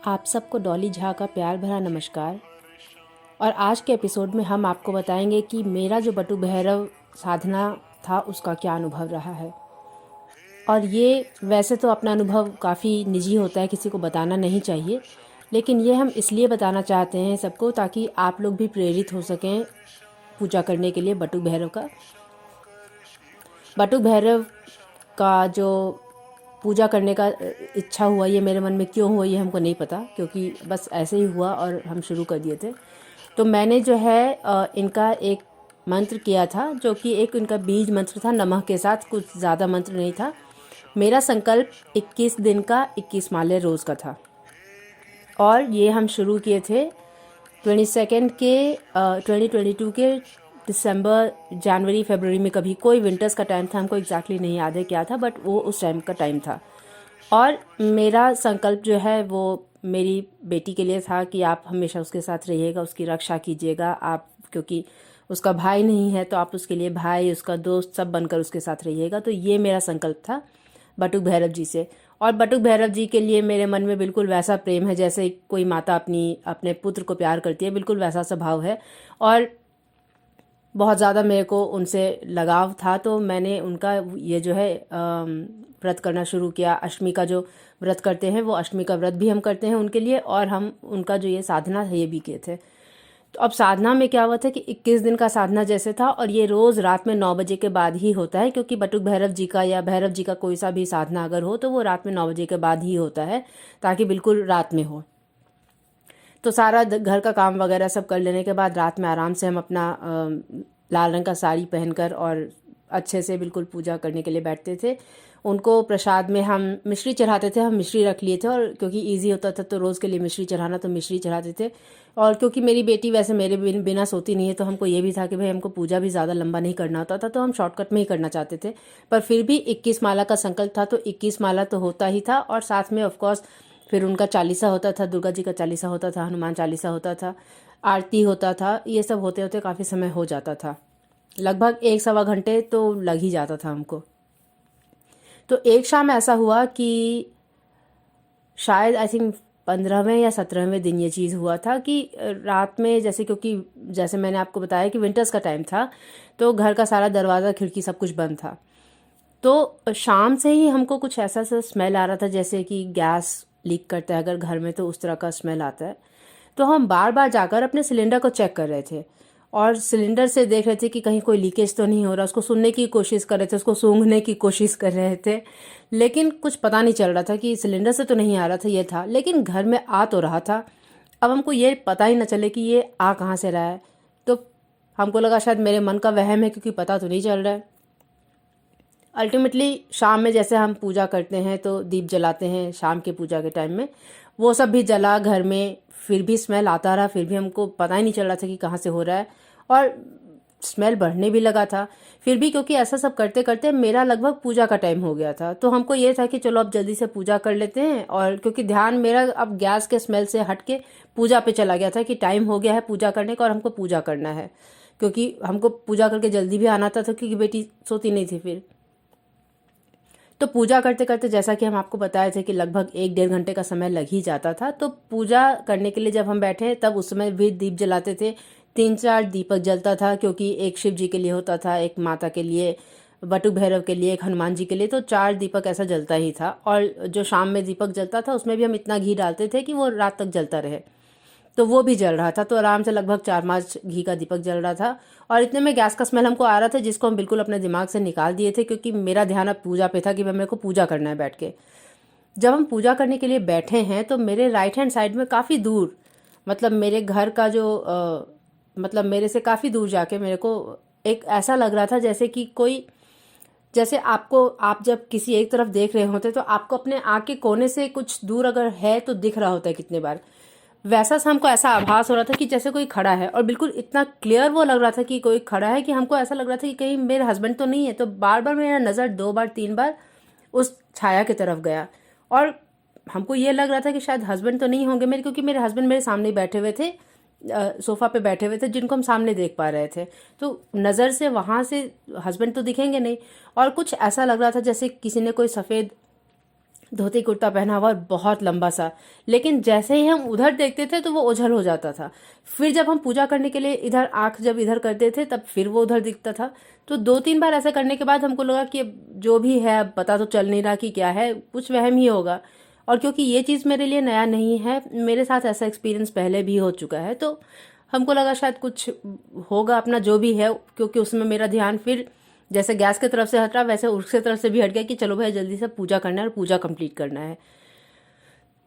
आप सबको डॉली झा का प्यार भरा नमस्कार। और आज के एपिसोड में हम आपको बताएंगे कि मेरा जो बटु भैरव साधना था उसका क्या अनुभव रहा है। और ये वैसे तो अपना अनुभव काफ़ी निजी होता है, किसी को बताना नहीं चाहिए, लेकिन ये हम इसलिए बताना चाहते हैं सबको ताकि आप लोग भी प्रेरित हो सकें पूजा करने के लिए बटु भैरव का। बटु भैरव का जो पूजा करने का इच्छा हुआ, ये मेरे मन में क्यों हुआ ये हमको नहीं पता, क्योंकि बस ऐसे ही हुआ और हम शुरू कर दिए थे। तो मैंने जो है इनका एक मंत्र किया था, जो कि एक इनका बीज मंत्र था नमः के साथ, कुछ ज़्यादा मंत्र नहीं था। मेरा संकल्प 21 दिन का 21 माले रोज़ का था और ये हम शुरू किए थे 22 के 2022 के दिसंबर जनवरी फरवरी में। कभी कोई विंटर्स का टाइम था, हमको एग्जैक्टली नहीं याद है क्या था, बट वो उस टाइम का टाइम था। और मेरा संकल्प जो है वो मेरी बेटी के लिए था कि आप हमेशा उसके साथ रहिएगा, उसकी रक्षा कीजिएगा आप, क्योंकि उसका भाई नहीं है तो आप उसके लिए भाई, उसका दोस्त सब बनकर उसके साथ रहिएगा। तो ये मेरा संकल्प था बटुक भैरव जी से। और बटुक भैरव जी के लिए मेरे मन में बिल्कुल वैसा प्रेम है जैसे कोई माता अपने पुत्र को प्यार करती है, बिल्कुल वैसा स्वभाव है। और बहुत ज़्यादा मेरे को उनसे लगाव था, तो मैंने उनका ये जो है व्रत करना शुरू किया। अष्टमी का जो व्रत करते हैं वो अष्टमी का व्रत भी हम करते हैं उनके लिए, और हम उनका जो ये साधना है ये भी किए थे। तो अब साधना में क्या हुआ था कि 21 दिन का साधना जैसे था, और ये रोज़ रात में 9 बजे के बाद ही होता है, क्योंकि बटुक भैरव जी का या भैरव जी का कोई सा भी साधना अगर हो तो वो रात में 9 बजे के बाद ही होता है, ताकि बिल्कुल रात में हो। तो सारा घर का काम वगैरह सब कर लेने के बाद रात में आराम से हम अपना लाल रंग का साड़ी पहनकर और अच्छे से बिल्कुल पूजा करने के लिए बैठते थे। उनको प्रसाद में हम मिश्री चढ़ाते थे, हम मिश्री रख लिए थे, और क्योंकि इजी होता था तो रोज़ के लिए मिश्री चढ़ाना, तो मिश्री चढ़ाते थे। और क्योंकि मेरी बेटी वैसे मेरे बिना सोती नहीं है, तो हमको ये भी था कि भाई हमको पूजा भी ज़्यादा लंबा नहीं करना होता था, तो हम शॉर्टकट में ही करना चाहते थे। पर फिर भी 21 माला का संकल्प था, तो 21 माला तो होता ही था, और साथ में ऑफकोर्स फिर उनका चालीसा होता था, दुर्गा जी का चालीसा होता था, हनुमान चालीसा होता था, आरती होता था। ये सब होते होते काफ़ी समय हो जाता था, लगभग 1 सवा घंटे तो लग ही जाता था हमको। तो एक शाम ऐसा हुआ कि शायद आई थिंक 15वें या 17वें दिन ये चीज़ हुआ था कि रात में, क्योंकि जैसे मैंने आपको बताया कि विंटर्स का टाइम था, तो घर का सारा दरवाज़ा खिड़की सब कुछ बंद था। तो शाम से ही हमको कुछ ऐसा सा स्मेल आ रहा था जैसे कि गैस लीक करता है अगर घर में, तो उस तरह का स्मेल आता है। तो हम बार बार जाकर अपने सिलेंडर को चेक कर रहे थे, और सिलेंडर से देख रहे थे कि कहीं कोई लीकेज तो नहीं हो रहा, उसको सुनने की कोशिश कर रहे थे, उसको सूंघने की कोशिश कर रहे थे, लेकिन कुछ पता नहीं चल रहा था कि सिलेंडर से तो नहीं आ रहा था, ये था, लेकिन घर में आ तो रहा था। अब हमको ये पता ही ना चले कि ये आ कहाँ से रहा है। तो हमको लगा शायद मेरे मन का वहम है, क्योंकि पता तो नहीं चल रहा है। अल्टीमेटली शाम में जैसे हम पूजा करते हैं तो दीप जलाते हैं शाम के पूजा के टाइम में, वो सब भी जला घर में, फिर भी स्मेल आता रहा, फिर भी हमको पता ही नहीं चल रहा था कि कहाँ से हो रहा है, और स्मेल बढ़ने भी लगा था। फिर भी क्योंकि ऐसा सब करते करते मेरा लगभग पूजा का टाइम हो गया था, तो हमको ये था कि चलो अब जल्दी से पूजा कर लेते हैं। और क्योंकि ध्यान मेरा अब गैस के स्मेल से हट के पूजा पे चला गया था कि टाइम हो गया है पूजा करने का और हमको पूजा करना है, क्योंकि हमको पूजा करके जल्दी भी आना था, क्योंकि बेटी सोती नहीं थी फिर। तो पूजा करते करते जैसा कि हम आपको बताए थे कि लगभग 1 डेढ़ घंटे का समय लग ही जाता था। तो पूजा करने के लिए जब हम बैठे तब उस समय भी दीप जलाते थे, 3 4 दीपक जलता था, क्योंकि एक शिव जी के लिए होता था, एक माता के लिए, बटुक भैरव के लिए, एक हनुमान जी के लिए, तो 4 दीपक ऐसा जलता ही था। और जो शाम में दीपक जलता था उसमें भी हम इतना घी डालते थे कि वो रात तक जलता रहे, तो वो भी जल रहा था। तो आराम से लगभग 4 5 घी का दीपक जल रहा था, और इतने में गैस का स्मेल हमको आ रहा था, जिसको हम बिल्कुल अपने दिमाग से निकाल दिए थे, क्योंकि मेरा ध्यान अब पूजा पे था कि मेरे को पूजा करना है बैठ के। जब हम पूजा करने के लिए बैठे हैं तो मेरे राइट हैंड साइड में काफ़ी दूर, मतलब मेरे घर का जो मतलब मेरे से काफ़ी दूर जाके मेरे को एक ऐसा लग रहा था जैसे कि कोई, जैसे आप जब किसी एक तरफ देख रहे होते तो आपको अपने आँख के कोने से कुछ दूर अगर है तो दिख रहा होता है कितने बार, वैसा सा हमको ऐसा आभास हो रहा था कि जैसे कोई खड़ा है, और बिल्कुल इतना क्लियर वो लग रहा था कि कोई खड़ा है कि हमको ऐसा लग रहा था कि कहीं मेरे हस्बैंड तो नहीं है। तो बार बार मेरा नज़र 2 बार 3 बार उस छाया की तरफ गया, और हमको ये लग रहा था कि शायद हस्बैंड तो नहीं होंगे मेरे, क्योंकि मेरे हस्बैंड मेरे सामने ही बैठे हुए थे, सोफ़ा पे बैठे हुए थे, जिनको हम सामने देख पा रहे थे। तो नज़र से वहाँ से हस्बैंड तो दिखेंगे नहीं, और कुछ ऐसा लग रहा था जैसे किसी ने कोई सफ़ेद धोती कुर्ता पहना हुआ और बहुत लंबा सा, लेकिन जैसे ही हम उधर देखते थे तो वो ओझल हो जाता था। फिर जब हम पूजा करने के लिए इधर आंख जब इधर करते थे तब फिर वो उधर दिखता था। तो 2-3 बार ऐसा करने के बाद हमको लगा कि अब जो भी है, अब पता तो चल नहीं रहा कि क्या है, कुछ वहम ही होगा। और क्योंकि ये चीज़ मेरे लिए नया नहीं है, मेरे साथ ऐसा एक्सपीरियंस पहले भी हो चुका है, तो हमको लगा शायद कुछ होगा अपना जो भी है। क्योंकि उसमें मेरा ध्यान फिर जैसे गैस की तरफ से हटा वैसे उसके तरफ से भी हट गया कि चलो भाई जल्दी से पूजा करना है और पूजा कंप्लीट करना है।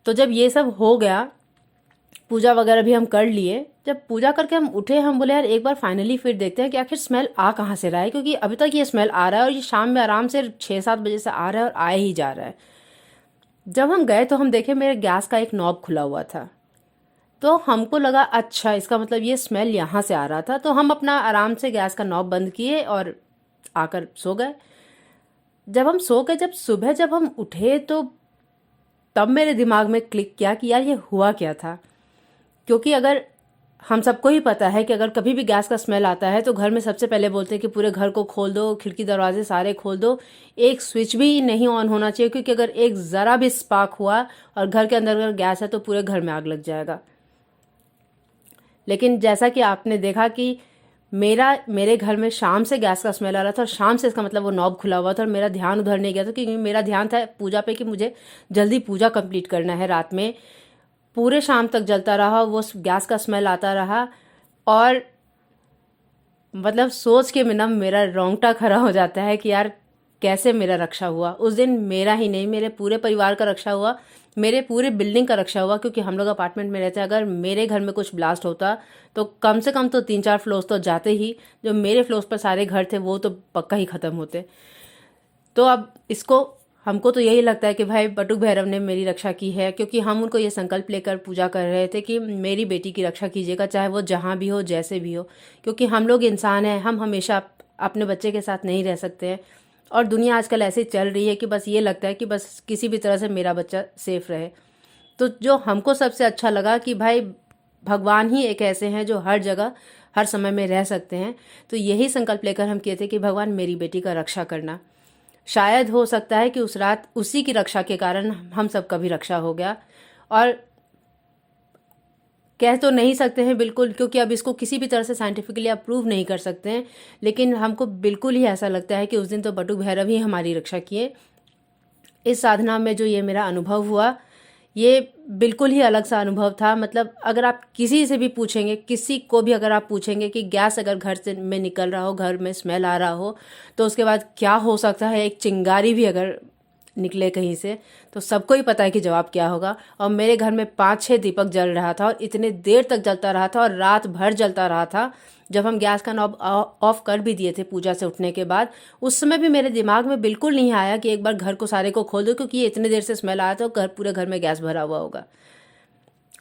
तो जब ये सब हो गया, पूजा वगैरह भी हम कर लिए, जब पूजा करके हम उठे, हम बोले यार एक बार फाइनली फिर देखते हैं कि आखिर स्मेल आ कहाँ से रहा है, क्योंकि अभी तक ये स्मेल आ रहा है और ये शाम में आराम से 6-7 बजे से आ रहा है और आए ही जा रहा है। जब हम गए तो हम देखे मेरे गैस का एक नॉब खुला हुआ था। तो हमको लगा अच्छा इसका मतलब ये स्मेल यहाँ से आ रहा था। तो हम अपना आराम से गैस का नॉब बंद किए और आकर सो गए। जब हम सो गए, जब सुबह जब हम उठे तो तब मेरे दिमाग में क्लिक किया कि यार ये हुआ क्या था। क्योंकि अगर हम सबको ही पता है कि अगर कभी भी गैस का स्मेल आता है तो घर में सबसे पहले बोलते हैं कि पूरे घर को खोल दो, खिड़की दरवाजे सारे खोल दो, एक स्विच भी नहीं ऑन होना चाहिए, क्योंकि अगर एक ज़रा भी स्पार्क हुआ और घर के अंदर अगर गैस है तो पूरे घर में आग लग जाएगा। लेकिन जैसा कि आपने देखा कि मेरे घर में शाम से गैस का स्मेल आ रहा था और शाम से इसका मतलब वो नॉब खुला हुआ था और मेरा ध्यान उधर नहीं गया था, क्योंकि मेरा ध्यान था पूजा पे कि मुझे जल्दी पूजा कंप्लीट करना है। रात में पूरे शाम तक जलता रहा, वो गैस का स्मेल आता रहा और मतलब सोच के ना मेरा रोंगटा खड़ा हो जाता है कि यार कैसे मेरा रक्षा हुआ। उस दिन मेरा ही नहीं, मेरे पूरे परिवार का रक्षा हुआ, मेरे पूरे बिल्डिंग का रक्षा हुआ, क्योंकि हम लोग अपार्टमेंट में रहते हैं। अगर मेरे घर में कुछ ब्लास्ट होता तो कम से कम तो 3-4 फ्लोर्स तो जाते ही, जो मेरे फ्लोर्स पर सारे घर थे वो तो पक्का ही ख़त्म होते। तो अब इसको हमको तो यही लगता है कि भाई बटुक भैरव ने मेरी रक्षा की है, क्योंकि हम उनको ये संकल्प लेकर पूजा कर रहे थे कि मेरी बेटी की रक्षा कीजिएगा, चाहे वो जहाँ भी हो, जैसे भी हो। क्योंकि हम लोग इंसान हैं, हम हमेशा अपने बच्चे के साथ नहीं रह सकते हैं। और दुनिया आजकल ऐसे चल रही है कि बस ये लगता है कि बस किसी भी तरह से मेरा बच्चा सेफ रहे। तो जो हमको सबसे अच्छा लगा कि भाई भगवान ही एक ऐसे हैं जो हर जगह हर समय में रह सकते हैं। तो यही संकल्प लेकर हम किए थे कि भगवान मेरी बेटी का रक्षा करना। शायद हो सकता है कि उस रात उसी की रक्षा के कारण हम सबका भी रक्षा हो गया। और कह तो नहीं सकते हैं बिल्कुल, क्योंकि अब इसको किसी भी तरह से साइंटिफिकली अप्रूव नहीं कर सकते हैं, लेकिन हमको बिल्कुल ही ऐसा लगता है कि उस दिन तो बटुक भैरव ही हमारी रक्षा किए। इस साधना में जो ये मेरा अनुभव हुआ, ये बिल्कुल ही अलग सा अनुभव था। मतलब अगर आप किसी से भी पूछेंगे, किसी को भी अगर आप पूछेंगे कि गैस अगर घर से में निकल रहा हो, घर में स्मेल आ रहा हो, तो उसके बाद क्या हो सकता है, एक चिंगारी भी अगर निकले कहीं से, तो सबको ही पता है कि जवाब क्या होगा। और मेरे घर में 5-6 दीपक जल रहा था और इतने देर तक जलता रहा था और रात भर जलता रहा था। जब हम गैस का नॉब ऑफ कर भी दिए थे पूजा से उठने के बाद, उस समय भी मेरे दिमाग में बिल्कुल नहीं आया कि एक बार घर को सारे को खोल दो, क्योंकि ये इतने देर से स्मेल आया था तो पूरे घर में गैस भरा हुआ होगा।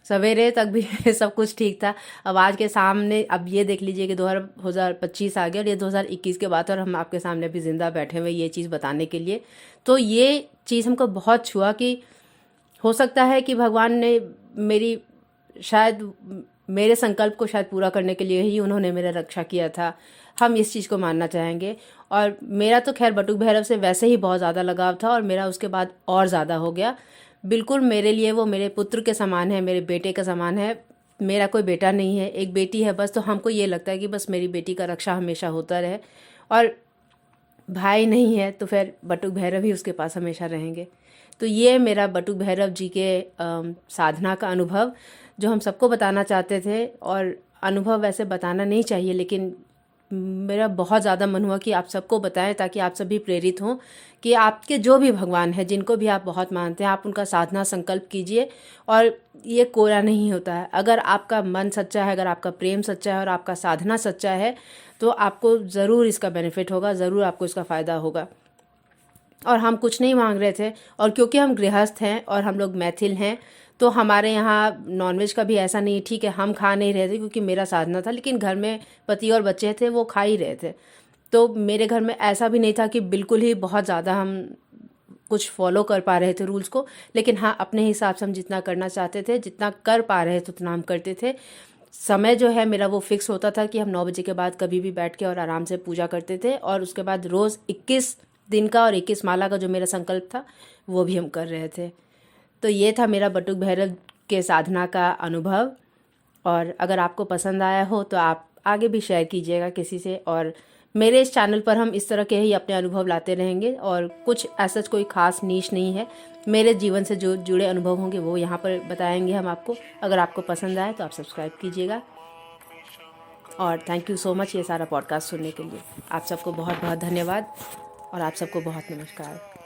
सवेरे तक भी सब कुछ ठीक था। अब आज के सामने अब ये देख लीजिए कि 2025 आ गया और ये 2021 के बाद, और हम आपके सामने भी ज़िंदा बैठे हुए ये चीज़ बताने के लिए। तो ये चीज़ हमको बहुत छुआ कि हो सकता है कि भगवान ने मेरी शायद मेरे संकल्प को शायद पूरा करने के लिए ही उन्होंने मेरा रक्षा किया था। हम इस चीज़ को मानना चाहेंगे। और मेरा तो खैर बटुक भैरव से वैसे ही बहुत ज़्यादा लगाव था और मेरा उसके बाद और ज़्यादा हो गया। बिल्कुल मेरे लिए वो मेरे पुत्र के समान है, मेरे बेटे के समान है। मेरा कोई बेटा नहीं है, एक बेटी है बस। तो हमको ये लगता है कि बस मेरी बेटी का रक्षा हमेशा होता रहे। और भाई नहीं है तो फिर बटुक भैरव ही उसके पास हमेशा रहेंगे। तो ये मेरा बटुक भैरव जी के साधना का अनुभव जो हम सबको बताना चाहते थे। और अनुभव वैसे बताना नहीं चाहिए, लेकिन मेरा बहुत ज़्यादा मन हुआ कि आप सबको बताएं, ताकि आप सभी प्रेरित हों कि आपके जो भी भगवान हैं, जिनको भी आप बहुत मानते हैं, आप उनका साधना संकल्प कीजिए। और ये कोरा नहीं होता है। अगर आपका मन सच्चा है, अगर आपका प्रेम सच्चा है और आपका साधना सच्चा है, तो आपको ज़रूर इसका बेनिफिट होगा, ज़रूर आपको इसका फ़ायदा होगा। और हम कुछ नहीं मांग रहे थे। और क्योंकि हम गृहस्थ हैं और हम लोग मैथिल हैं, तो हमारे यहाँ नॉनवेज का भी ऐसा नहीं, ठीक है हम खा नहीं रहे थे क्योंकि मेरा साधना था, लेकिन घर में पति और बच्चे थे वो खा ही रहे थे। तो मेरे घर में ऐसा भी नहीं था कि बिल्कुल ही बहुत ज़्यादा हम कुछ फॉलो कर पा रहे थे रूल्स को, लेकिन हाँ अपने हिसाब से हम जितना करना चाहते थे, जितना कर पा रहे थे उतना हम करते थे। समय जो है मेरा वो फिक्स होता था कि हम 9 बजे के बाद कभी भी बैठ के और आराम से पूजा करते थे। और उसके बाद रोज़ 21 दिन का और 21 माला का जो मेरा संकल्प था वो भी हम कर रहे थे। तो ये था मेरा बटुक भैरव के साधना का अनुभव। और अगर आपको पसंद आया हो तो आप आगे भी शेयर कीजिएगा किसी से। और मेरे इस चैनल पर हम इस तरह के ही अपने अनुभव लाते रहेंगे और कुछ ऐसा कोई ख़ास नीश नहीं है। मेरे जीवन से जो जुड़े अनुभव होंगे वो यहाँ पर बताएंगे हम आपको। अगर आपको पसंद आए तो आप सब्सक्राइब कीजिएगा। और थैंक यू सो मच ये सारा पॉडकास्ट सुनने के लिए। आप सबको बहुत बहुत धन्यवाद और आप सबको बहुत नमस्कार।